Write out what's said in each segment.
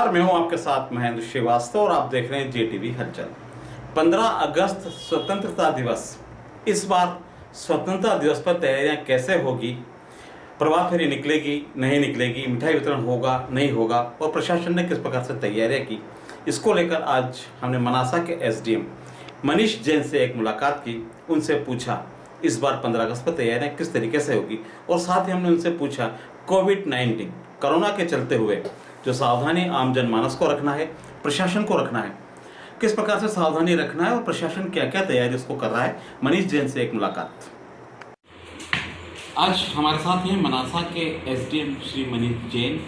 नमस्कार, मैं हूं आपके साथ महेंद्र श्रीवास्तव और आप देख रहे हैं JTV हलचल। 15 अगस्त स्वतंत्रता दिवस। इस बार स्वतंत्रता दिवस पर तैयारियां कैसे होगी, प्रभात फेरी निकलेगी नहीं निकलेगी, मिठाई वितरण होगा नहीं होगा और प्रशासन ने किस प्रकार से तैयारियां की, इसको लेकर आज हमने मनासा के SDM मनीष जैन से एक मुलाकात की। उनसे पूछा इस बार 15 अगस्त पर तैयारियां किस तरीके से होगी और साथ ही हमने उनसे पूछा कोविड-19 कोरोना के चलते हुए जो सावधानी आम जनमानस को रखना है, प्रशासन को रखना है, किस प्रकार से सावधानी रखना है और प्रशासन क्या क्या तैयारी उसको कर रहा है। मनीष जैन से एक मुलाकात। आज हमारे साथ हैं मनासा के SDM श्री मनीष जैन।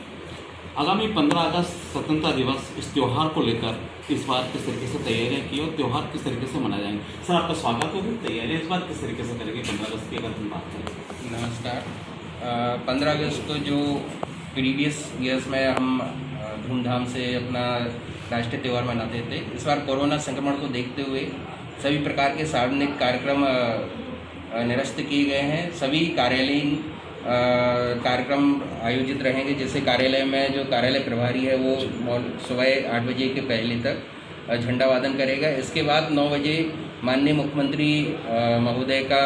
आगामी 15 अगस्त स्वतंत्रता दिवस, इस त्यौहार को लेकर इस बार किस तरीके से तैयारियां की और त्यौहार किस तरीके से मनाए जाएंगे। सर, आपका स्वागत होगी। तैयारियां इस बार किस तरीके से करेंगे 15 अगस्त की अगर हम बात करें? नमस्कार। 15 अगस्त को जो प्रीवियस ईयर्स में हम धूमधाम से अपना राष्ट्रीय त्यौहार मनाते थे, इस बार कोरोना संक्रमण को देखते हुए सभी प्रकार के सार्वजनिक कार्यक्रम निरस्त किए गए हैं। सभी कार्यालयीन कार्यक्रम आयोजित रहेंगे। जैसे कार्यालय में जो कार्यालय प्रभारी है वो सुबह 8 बजे के पहले तक झंडा वादन करेगा। इसके बाद 9 बजे माननीय मुख्यमंत्री महोदय का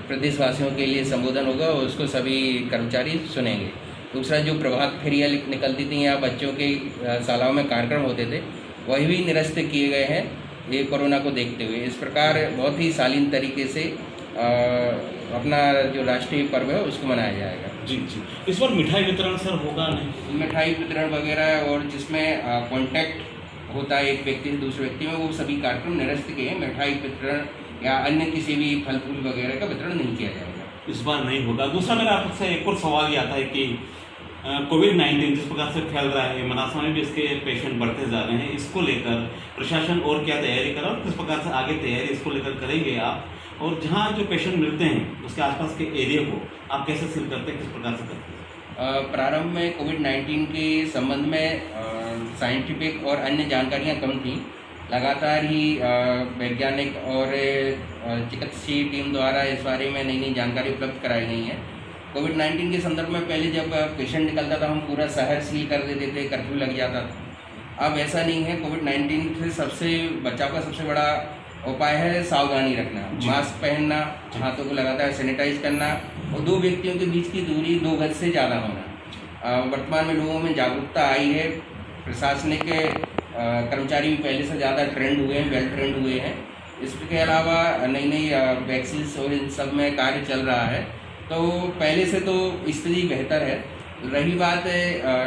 प्रदेशवासियों के लिए संबोधन होगा और उसको सभी कर्मचारी सुनेंगे। दूसरा, जो प्रभात फेरियाँ निकलती थी या बच्चों के शालाओं में कार्यक्रम होते थे, वही भी निरस्त किए गए हैं ये कोरोना को देखते हुए। इस प्रकार बहुत ही शालीन तरीके से अपना जो राष्ट्रीय पर्व है उसको मनाया जाएगा। जी। इस बार मिठाई वितरण सर होगा नहीं? मिठाई वितरण वगैरह और जिसमें कॉन्टैक्ट होता है एक व्यक्ति से दूसरे व्यक्ति में, वो सभी कार्यक्रम निरस्त किए हैं। मिठाई वितरण या अन्य किसी भी फल फूल वगैरह का वितरण नहीं किया जाएगा। इस बार नहीं होगा। दूसरा, मेरा आपसे एक और सवाल ये आता है कि कोविड-19 जिस प्रकार से फैल रहा है, मनासा में भी इसके पेशेंट बढ़ते जा रहे हैं, इसको लेकर प्रशासन और क्या तैयारी कर रहा है, किस प्रकार से आगे तैयारी इसको लेकर करेंगे आप, और जहाँ जो पेशेंट मिलते हैं उसके आसपास के एरिया को आप कैसे सील करते हैं, किस प्रकार से करते हैं? प्रारंभ में कोविड-19 के संबंध में साइंटिफिक और अन्य जानकारियाँ कम थी। लगातार ही वैज्ञानिक और चिकित्सीय टीम द्वारा इस बारे में नई नई जानकारी उपलब्ध कराई गई है। कोविड-19 के संदर्भ में पहले जब पेशेंट निकलता था हम पूरा शहर सील कर देते थे, कर्फ्यू लग जाता था। अब ऐसा नहीं है। कोविड-19 से बचाव का सबसे बड़ा उपाय है सावधानी रखना, मास्क पहनना, हाथों को लगातार सैनिटाइज करना और 2 व्यक्तियों के बीच की दूरी 2 गज से ज़्यादा होना। वर्तमान में लोगों में जागरूकता आई है। प्रशासनिक कर्मचारी भी पहले से ज़्यादा ट्रेंड हुए हैं, वेल ट्रेंड हुए हैं। इसके अलावा नई नई वैक्सीन और इन सब में कार्य चल रहा है, तो पहले से तो स्थिति बेहतर है। रही बात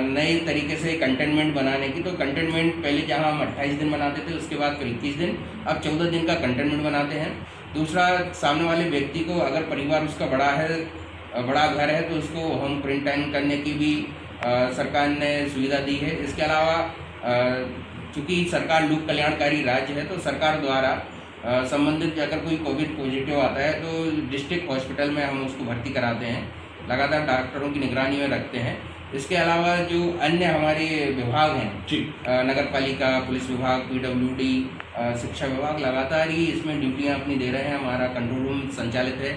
नए तरीके से कंटेनमेंट बनाने की, तो कंटेनमेंट पहले जहां हम 28 दिन बनाते थे उसके बाद फिर 21 दिन, अब 14 दिन का कंटेनमेंट बनाते हैं। दूसरा, सामने वाले व्यक्ति को अगर परिवार उसका बड़ा है, बड़ा घर है, तो उसको होम क्वारंटाइन करने की भी सरकार ने सुविधा दी है। इसके अलावा चूँकि सरकार लोक कल्याणकारी राज्य है, तो सरकार द्वारा संबंधित अगर कोई कोविड पॉजिटिव आता है तो डिस्ट्रिक्ट हॉस्पिटल में हम उसको भर्ती कराते हैं, लगातार डॉक्टरों की निगरानी में रखते हैं। इसके अलावा जो अन्य हमारे विभाग हैं, नगर पालिका, पुलिस विभाग, PWD, शिक्षा विभाग, लगातार ही इसमें ड्यूटियां अपनी दे रहे हैं। हमारा कंट्रोल रूम संचालित है,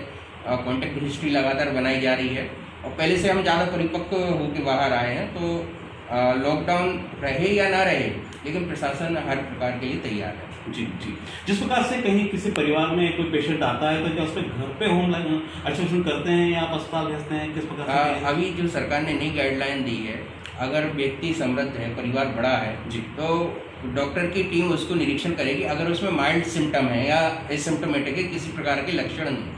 कॉन्टैक्ट हिस्ट्री लगातार बनाई जा रही है और पहले से हम ज़्यादा परिपक्व होकर बाहर आए हैं। तो लॉकडाउन रहे या ना रहे, लेकिन प्रशासन हर प्रकार के लिए तैयार है। जी। जिस प्रकार से कहीं किसी परिवार में कोई पेशेंट आता है तो क्या उसमें घर पे होम आइसोलेशन करते हैं या आप अस्पताल भेजते हैं, किस प्रकार से? अभी जो सरकार ने नई गाइडलाइन दी है, अगर व्यक्ति समृद्ध है, परिवार बड़ा है जी, तो डॉक्टर की टीम उसको निरीक्षण करेगी। अगर उसमें माइल्ड सिम्टम है या एसिम्टोमेटिक है, किसी प्रकार के लक्षण नहीं,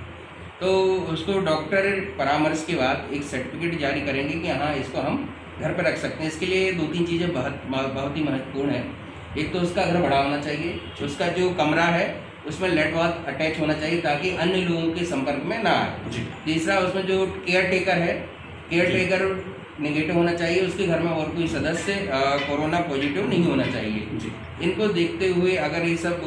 तो उसको डॉक्टर परामर्श के बाद एक सर्टिफिकेट जारी करेंगे कि हाँ, इसको हम घर पर रख सकते हैं। इसके लिए 2-3 चीज़ें बहुत ही महत्वपूर्ण है। एक तो उसका घर बड़ा होना चाहिए, उसका जो कमरा है उसमें लेट बाथ अटैच होना चाहिए ताकि अन्य लोगों के संपर्क में ना आए। तीसरा, उसमें जो केयर टेकर नेगेटिव होना चाहिए, उसके घर में और कोई सदस्य कोरोना पॉजिटिव नहीं होना चाहिए। इनको देखते हुए अगर ये सब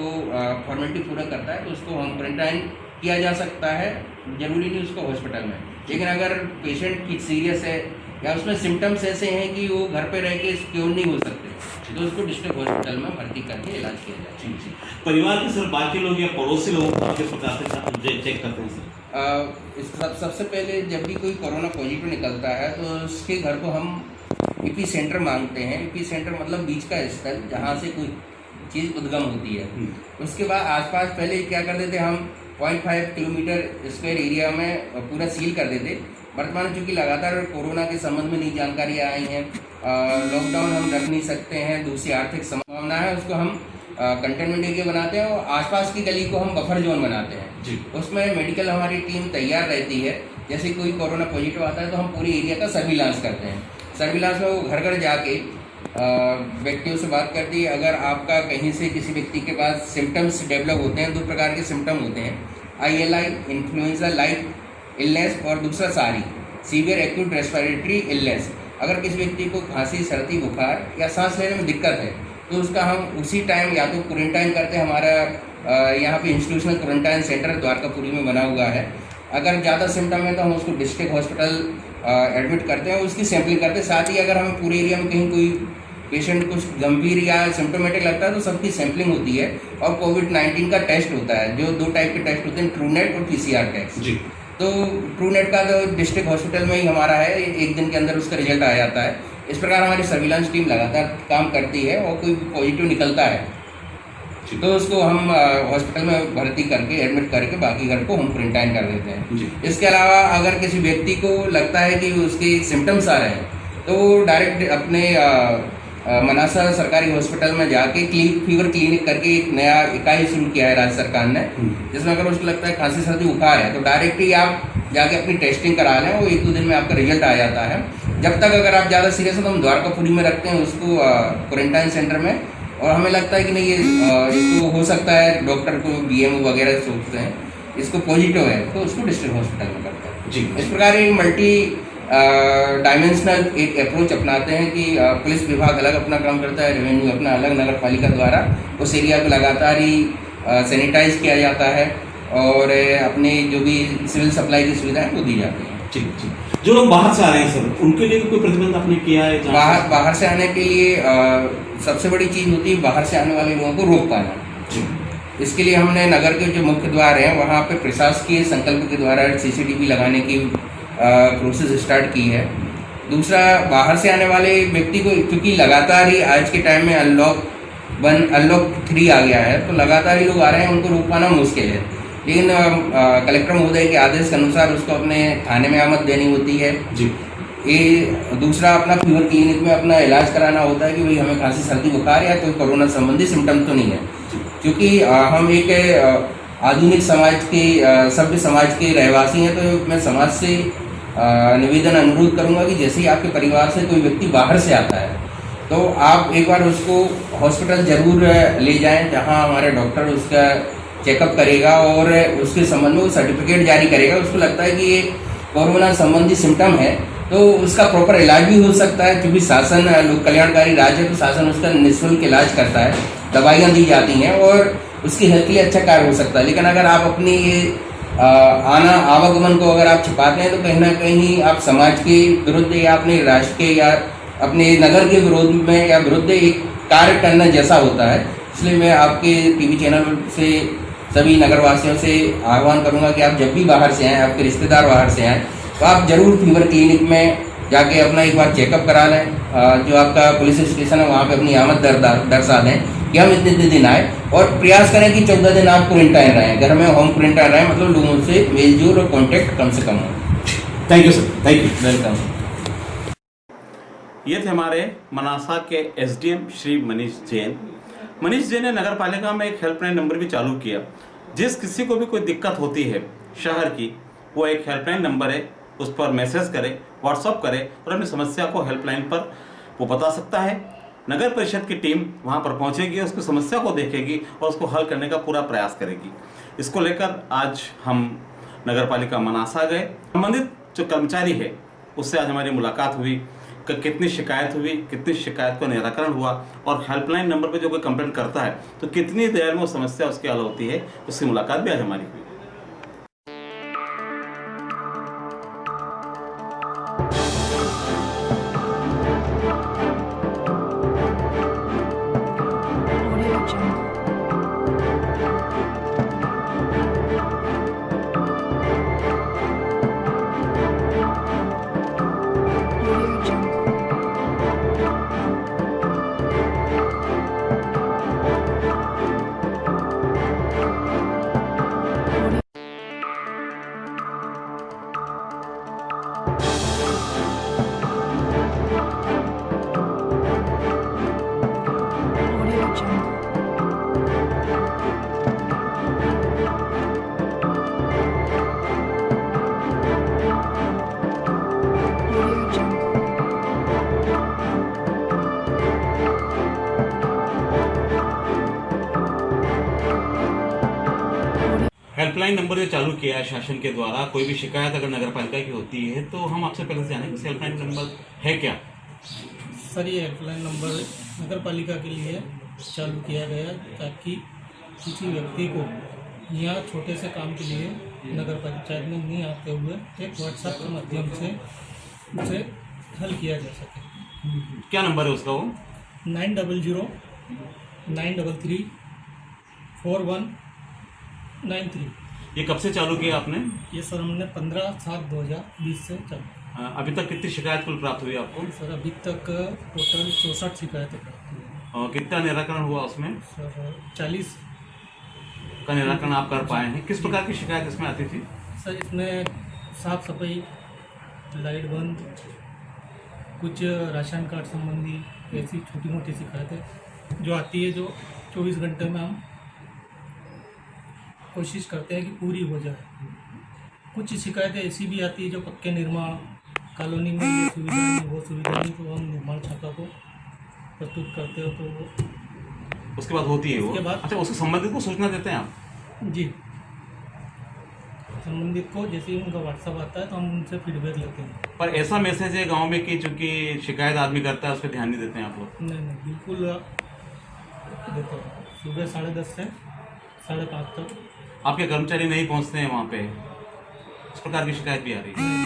फॉर्मेलिटी पूरा करता है तो उसको होम क्वारंटाइन किया जा सकता है, जरूरी नहीं उसको हॉस्पिटल में। लेकिन अगर पेशेंट की सीरियस है या उसमें सिम्टम्स ऐसे हैं कि वो घर पे रह के क्योर नहीं हो सकते, तो उसको डिस्ट्रिक्ट हॉस्पिटल में भर्ती करके इलाज किया जाए। जी। परिवार के सिर्फ बाकी लोग या पड़ोसी लोगों को किस प्रकार से चेक करते हैं सर? सबसे पहले जब भी कोई कोरोना पॉजिटिव निकलता है तो उसके घर को हम एपी सेंटर मांगते हैं। एपी सेंटर मतलब बीच का स्थल जहाँ से कोई चीज़ उद्गम होती है। उसके बाद आसपास पहले क्या करते थे हम 0.5 किलोमीटर स्क्वायर एरिया में पूरा सील कर देते। वर्तमान चूँकि लगातार कोरोना के संबंध में नई जानकारियाँ आई हैं, लॉकडाउन हम रख नहीं सकते हैं, दूसरी आर्थिक संभावना है, उसको हम कंटेनमेंट एरिया बनाते हैं और आसपास की गली को हम बफर जोन बनाते हैं जी। उसमें मेडिकल हमारी टीम तैयार रहती है। जैसे कोई कोरोना पॉजिटिव आता है तो हम पूरे एरिया का सर्विलांस करते हैं। सर्विलांस में वो घर घर जाके व्यक्तियों से बात करती है। अगर आपका कहीं से किसी व्यक्ति के पास सिम्टम्स डेवलप होते हैं, 2 प्रकार के सिम्टम होते हैं, ILI इन्फ्लुएंजा लाइक इलनेस और दूसरा सारी सीवियर एक्यूट रेस्पिरेटरी इलनेस। अगर किसी व्यक्ति को खांसी, सर्दी, बुखार या सांस लेने में दिक्कत है तो उसका हम उसी टाइम या तो क्वारंटाइन करते हैं। हमारा यहाँ पे इंस्टीट्यूशनल क्वारंटाइन सेंटर द्वारकापुरी में बना हुआ है। अगर ज़्यादा सिम्टम है तो हम उसको डिस्ट्रिक्ट हॉस्पिटल एडमिट करते हैं, उसकी सैंपलिंग करते हैं। साथ ही अगर हमें पूरे एरिया में कहीं कोई पेशेंट कुछ गंभीर या सिम्टोमेटिक लगता है तो सबकी सैंपलिंग होती है और कोविड-19 का टेस्ट होता है, जो 2 टाइप के टेस्ट होते हैं, ट्रूनेट और PCR टेस्ट जी। तो ट्रूनेट का तो डिस्ट्रिक्ट हॉस्पिटल में ही हमारा है, 1 दिन के अंदर उसका रिजल्ट आ जाता है। इस प्रकार हमारी सर्विलांस टीम लगातार काम करती है और कोई पॉजिटिव निकलता है तो उसको हम हॉस्पिटल में भर्ती करके एडमिट करके बाकी घर को हम क्वारंटाइन कर देते हैं जी। इसके अलावा अगर किसी व्यक्ति को लगता है कि उसके सिम्टम्स आ रहे हैं तो वो डायरेक्ट अपने मनासा सरकारी हॉस्पिटल में जाके फीवर क्लिनिक करके एक नया इकाई शुरू किया है राज्य सरकार ने, जिसमें अगर उसको लगता है खांसी, सर्दी, बुखार है तो डायरेक्ट ही आप जाके अपनी टेस्टिंग करा लें, वो 1-2 दिन में आपका रिजल्ट आ जाता है। जब तक अगर आप ज़्यादा सीरियस हो तो हम द्वारकापुरी में रखते हैं उसको क्वारंटाइन सेंटर में, और हमें लगता है कि नहीं ये इसको हो सकता है, डॉक्टर को BMO वगैरह सोचते हैं इसको पॉजिटिव है तो उसको डिस्ट्रिक्ट हॉस्पिटल में करते हैं जी। इस प्रकार एक मल्टी डायमेंशनल एक अप्रोच अपनाते हैं कि पुलिस विभाग अलग अपना काम करता है, रेवेन्यू अपना अलग, नगर पालिका द्वारा उस एरिया को लगातार ही सैनिटाइज किया जाता है और अपने जो भी सिविल सप्लाई की सुविधा है वो दी जाती है जी जी। जो लोग बाहर से आ रहे हैं सर, उनके लिए कोई प्रतिबंध आपने किया है? बाहर से आने के लिए सबसे बड़ी चीज़ होती है बाहर से आने वाले लोगों को रोक पाना जी। इसके लिए हमने नगर के जो मुख्य द्वार हैं वहाँ पे प्रशासकीय संकल्प के द्वारा CCTV लगाने की प्रोसेस स्टार्ट की है। दूसरा, बाहर से आने वाले व्यक्ति को क्योंकि लगातार ही आज के टाइम में अनलॉक 3 आ गया है तो लगातार ही लोग आ रहे हैं, उनको रोक पाना मुश्किल है। लेकिन कलेक्टर महोदय के आदेश के अनुसार उसको अपने थाने में आमद देनी होती है जी। ये दूसरा, अपना फीवर क्लिनिक में अपना इलाज कराना होता है कि भाई हमें खांसी, सर्दी, बुखार या कोई कोरोना संबंधी सिम्टम तो नहीं है, क्योंकि हम एक आधुनिक समाज के सभ्य समाज के रहवासी हैं। तो मैं समाज से निवेदन अनुरोध करूंगा कि जैसे ही आपके परिवार से कोई व्यक्ति बाहर से आता है तो आप एक बार उसको हॉस्पिटल जरूर ले जाएं, जहां हमारा डॉक्टर उसका चेकअप करेगा और उसके संबंध में वो सर्टिफिकेट जारी करेगा। उसको लगता है कि ये कोरोना संबंधी सिम्टम है तो उसका प्रॉपर इलाज भी हो सकता है, क्योंकि शासन लोक कल्याणकारी राज्य है तो शासन उसका निःशुल्क इलाज करता है, दवाइयाँ दी जाती हैं और उसकी हेल्थ के लिए अच्छा कार्य हो सकता है। लेकिन अगर आप अपनी ये आवागमन को अगर आप छिपाते हैं तो कहीं ना कहीं आप समाज के विरुद्ध या अपने राष्ट्र के या अपने नगर के विरोध में या विरुद्ध एक कार्य करना जैसा होता है। इसलिए मैं आपके TV चैनल से सभी नगरवासियों से आह्वान करूंगा कि आप जब भी बाहर से आएँ, आपके रिश्तेदार बाहर से आएँ तो आप जरूर फीवर क्लिनिक में जाके अपना एक बार चेकअप करा लें। जो आपका पुलिस स्टेशन है वहाँ पे अपनी आमद दर्शा दें कि हम इतने दिन आए, और प्रयास करें कि 14 दिन आप क्वारंटाइन रहें, घर में होम क्वारंटाइन रहें, मतलब लोगों से मेलजोल और कॉन्टेक्ट कम से कम हो। Thank you sir, thank you, welcome. ये थे हमारे मनासा के SDM श्री मनीष जैन। मनीष जैन ने नगर पालिका में एक हेल्पलाइन नंबर भी चालू किया। जिस किसी को भी कोई दिक्कत होती है शहर की, वो एक हेल्पलाइन नंबर है, उस पर मैसेज करे, व्हाट्सअप करे और अपनी समस्या को हेल्पलाइन पर वो बता सकता है। नगर परिषद की टीम वहाँ पर पहुँचेगी, उसकी समस्या को देखेगी और उसको हल करने का पूरा प्रयास करेगी। इसको लेकर आज हम नगर पालिका मनासा गए। संबंधित जो कर्मचारी है उससे आज हमारी मुलाकात हुई कि कितनी शिकायत हुई, कितनी शिकायत का निराकरण हुआ और हेल्पलाइन नंबर पर जो कोई कंप्लेंट करता है तो कितनी देर में वो समस्या उसकी हल होती है, उसकी मुलाकात भी आज हमारी हुई। Audio Jungle. हेल्पलाइन नंबर जो चालू किया है शासन के द्वारा, कोई भी शिकायत अगर नगर पालिका की होती है तो हम आपसे पहले से जानें कि हेल्पलाइन नंबर है क्या। सर, ये हेल्पलाइन नंबर नगर पालिका के लिए चालू किया गया ताकि किसी व्यक्ति को यहाँ छोटे से काम के लिए नगर पंचायत में नहीं आते हुए एक व्हाट्सएप के माध्यम से उसे हल किया जा सके। क्या नंबर है उसका? वो 9009334193। ये कब से चालू किया आपने? ये सर हमने 15/7/2020 से चालू। अभी तक कितनी शिकायत कुल प्राप्त हुई आपको? सर अभी तक टोटल 64 शिकायतें प्राप्त हुई। और कितना निराकरण हुआ उसमें? सर 40 का निराकरण आप कर पाए हैं? किस प्रकार की शिकायत इसमें आती थी? सर इसमें साफ सफाई, लाइट बंद, कुछ राशन कार्ड संबंधी ऐसी छोटी मोटी शिकायतें जो आती है, जो 24 घंटे में हम कोशिश करते हैं कि पूरी हो जाए। कुछ शिकायतें ऐसी भी आती है जो पक्के निर्माण, कॉलोनी में ये सुविधा नहीं, वो सुविधा नहीं, तो हम निर्माण शाखा को प्रस्तुत करते हो तो उसके बाद होती है वो? उसके बाद अच्छा, उसके संबंधित को सूचना देते हैं आप? जी, संबंधित को जैसे ही उनका व्हाट्सअप आता है तो हम उनसे फीडबैक लेते हैं। पर ऐसा मैसेज है गांव में कि चूंकि शिकायत आदमी करता है उस पर ध्यान नहीं देते हैं आप लोग? नहीं, बिल्कुल देखो, सुबह 10:30 से 5:30 तक आपके कर्मचारी नहीं पहुंचते हैं वहाँ पे, इस प्रकार की शिकायत भी आ रही है?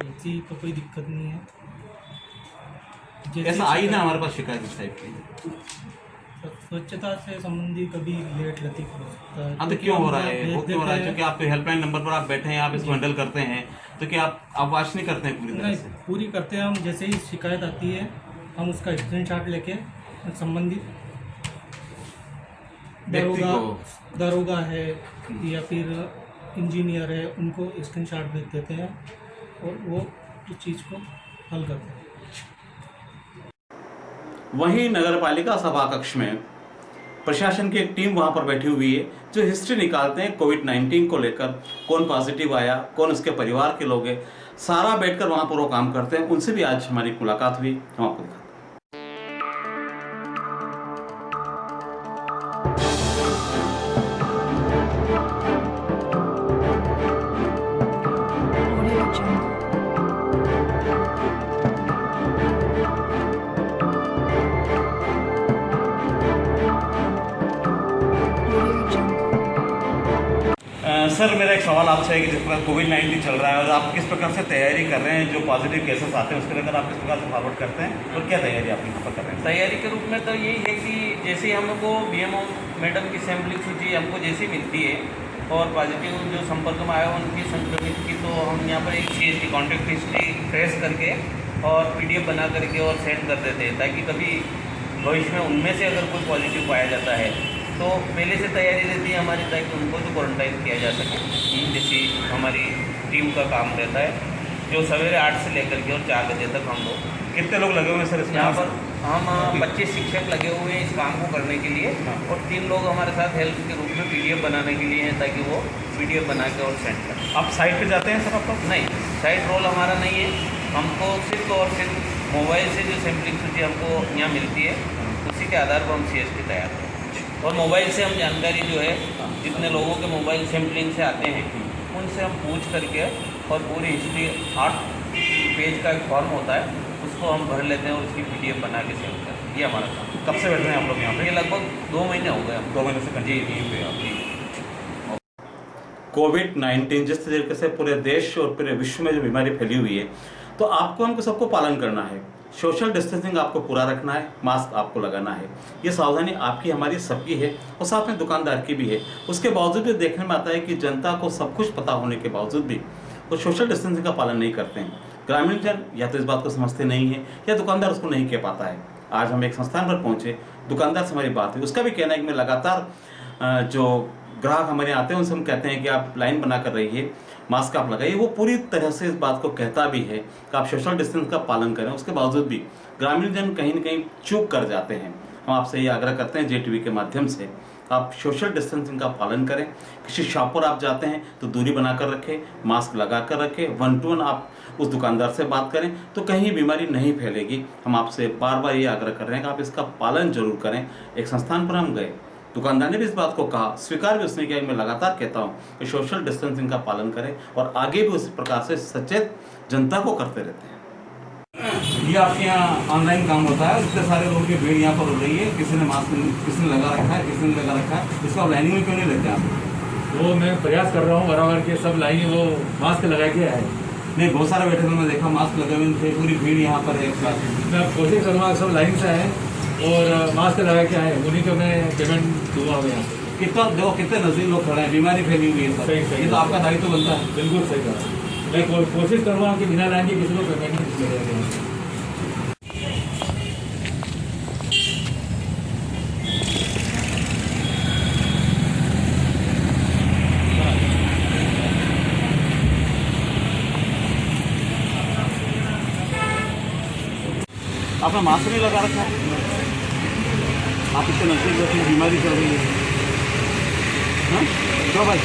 ऐसी तो कोई दिक्कत नहीं है। जैसे ऐसा आई ना हमारे पास शिकायत इस टाइप की? स्वच्छता से संबंधी कभी लेट लतीफ हो सकता है। हाँ, तो क्यों हो रहा है वो? क्यों हो रहा है? क्योंकि आप हेल्पलाइन नंबर पर आप बैठे हैं, आप इसको हैंडल करते हैं, तो क्या आप वॉच नहीं करते हैं पूरी तरह नहीं, से? पूरी करते हैं हम। जैसे ही शिकायत आती है हम उसका स्क्रीनशॉट लेके संबंधित व्यक्ति को, दरोगा है या फिर इंजीनियर है, उनको स्क्रीनशॉट भेज देते हैं और वो इस चीज़ को हल करते हैं। वहीं नगर पालिका सभा कक्ष में प्रशासन की एक टीम वहां पर बैठी हुई है जो हिस्ट्री निकालते हैं कोविड-19 को लेकर, कौन पॉजिटिव आया, कौन उसके परिवार के लोग हैं, सारा बैठकर वहां पर वो काम करते हैं। उनसे भी आज हमारी मुलाकात हुई, हम आपको दिखाते हैं। सर, मेरा एक सवाल आपसे है कि जिस प्रकार कोविड-19 चल रहा है और आप किस प्रकार से तैयारी कर रहे हैं, जो पॉजिटिव केसेस आते हैं उसके लेकर आप किस प्रकार से फॉरवर्ड करते हैं और क्या तैयारी आप यहाँ पर कर रहे हैं? तैयारी के रूप में तो यही है कि जैसे ही हमको बीएमओ मैडम की सैम्पलिंग सूची हमको जैसी मिलती है और पॉजिटिव जो संपर्क में आए उनकी संक्रमित की, तो हम यहाँ पर एक CST कॉन्टैक्ट हिस्ट्री ट्रेस करके और PDF बना करके और सेंड कर देते हैं, ताकि कभी भविष्य में उनमें से अगर कोई पॉजिटिव पाया जाता है तो पहले से तैयारी रहती है हमारी, ताकि उनको जो क्वारंटाइन किया जा सके। जैसी हमारी टीम का काम रहता है, जो सवेरे 8 से लेकर के और 4 बजे तक हम लोग। कितने लोग लगे हुए हैं सर इसमें? यहाँ पर हम 25 शिक्षक लगे हुए हैं इस काम को करने के लिए, और 3 लोग हमारे साथ हेल्प के रूप में PDF बनाने के लिए हैं, ताकि वो PDF बना के और सेंड करें। आप साइट पे जाते हैं सर? आप नहीं, साइट रोल हमारा नहीं है। हमको सिर्फ और सिर्फ मोबाइल से जो सैम्पलिंग सूची हमको यहाँ मिलती है उसी के आधार पर हम CST तैयार करते हैं, और मोबाइल से हम जानकारी जो है जितने लोगों के मोबाइल सैम्पलिंग से आते हैं उनसे हम पूछ करके और पूरी हिस्ट्री 8 पेज का एक फॉर्म होता है उसको हम भर लेते हैं और उसकी PDF बना के सेंड करते हैं। ये हमारा काम। कब से बैठ रहे हैं आप लोग यहाँ पे? ये लगभग 2 महीने हो गए हम। 2 महीने से जी कंटिन्यू पे आप? जी। कोविड-19 जिस तरीके से पूरे देश और पूरे विश्व में जो बीमारी फैली हुई है, तो आपको हमको सबको पालन करना है। सोशल डिस्टेंसिंग आपको पूरा रखना है, मास्क आपको लगाना है। ये सावधानी आपकी, हमारी, सबकी है और साथ में दुकानदार की भी है। उसके बावजूद भी देखने में आता है कि जनता को सब कुछ पता होने के बावजूद भी वो सोशल डिस्टेंसिंग का पालन नहीं करते हैं। ग्रामीण जन या तो इस बात को समझते नहीं है या दुकानदार उसको नहीं कह पाता है। आज हम एक संस्थान पर पहुँचे, दुकानदार से हमारी बात हुई, उसका भी कहना है कि मैं लगातार जो ग्राहक हमारे आते हैं उनसे हम कहते हैं कि आप लाइन बना कर रहिए, मास्क आप लगाइए। वो पूरी तरह से इस बात को कहता भी है कि आप सोशल डिस्टेंस का पालन करें, उसके बावजूद भी ग्रामीण जन कहीं न कहीं चूक कर जाते हैं। हम आपसे ये आग्रह करते हैं JTV के माध्यम से आप सोशल डिस्टेंसिंग का पालन करें। किसी शॉप पर आप जाते हैं तो दूरी बनाकर रखें, मास्क लगा कर रखें, 1 to 1 आप उस दुकानदार से बात करें तो कहीं बीमारी नहीं फैलेगी। हम आपसे बार बार ये आग्रह कर रहे हैं कि आप इसका पालन जरूर करें। एक संस्थान पर हम गए, दुकानदार ने भी इस बात को कहा, स्वीकार भी उसने किया। मैं लगातार कहता हूँ कि सोशल डिस्टेंसिंग का पालन करें और आगे भी उस प्रकार से सचेत जनता को करते रहते हैं। ये आपके यहाँ ऑनलाइन काम होता है, इतने सारे लोगों की भीड़ यहाँ पर हो रही है, किसी ने मास्क किसी ने लगा रखा है, किसी ने लगा रखा है, इसको आप लाइनिंग में क्यों नहीं लेते आप? वो मैं प्रयास कर रहा हूँ बराबर के सब लाइन वो मास्क लगा के आए। नहीं, बहुत सारे बैठे में देखा मास्क लगे हुए थे, पूरी भीड़ यहाँ पर एक साथ। मैं कोशिश करूँगा सब लाइन से आए और मास्क लगा के आए, उन्हीं को मैं पेमेंट दूंगा यहाँ से। कितना देखो कितने नजदीक लोग खड़े हैं, बीमारी फैली हुई है सब। सही ये तो आपका दायित्व बनता है। बिल्कुल सही कहा। मैं कोशिश करूँगा कि बिना लाइन के किसी को पेमेंट नहीं मिलेगा। आपने मास्क नहीं लगा रखा है, आप इससे नजदीक बैठे, बीमारी चल रही है। हाँ क्यों भाई,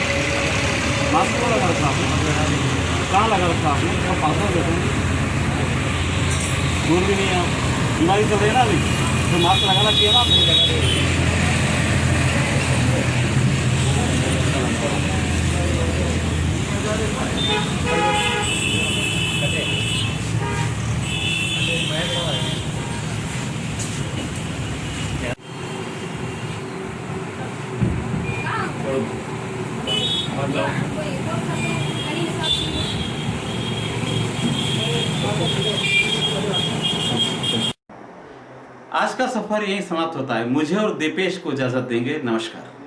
मास्क क्यों लगा रखा आपने? कहाँ लगा रखा आपने? तो पास में बैठे हैं, दूर भी नहीं है आप, बीमारी चल रही है ना अभी, तो मास्क लगाना चाहिए ना आपको। आज का सफर यहीं समाप्त होता है। मुझे और दीपेश को इजाजत देंगे। नमस्कार।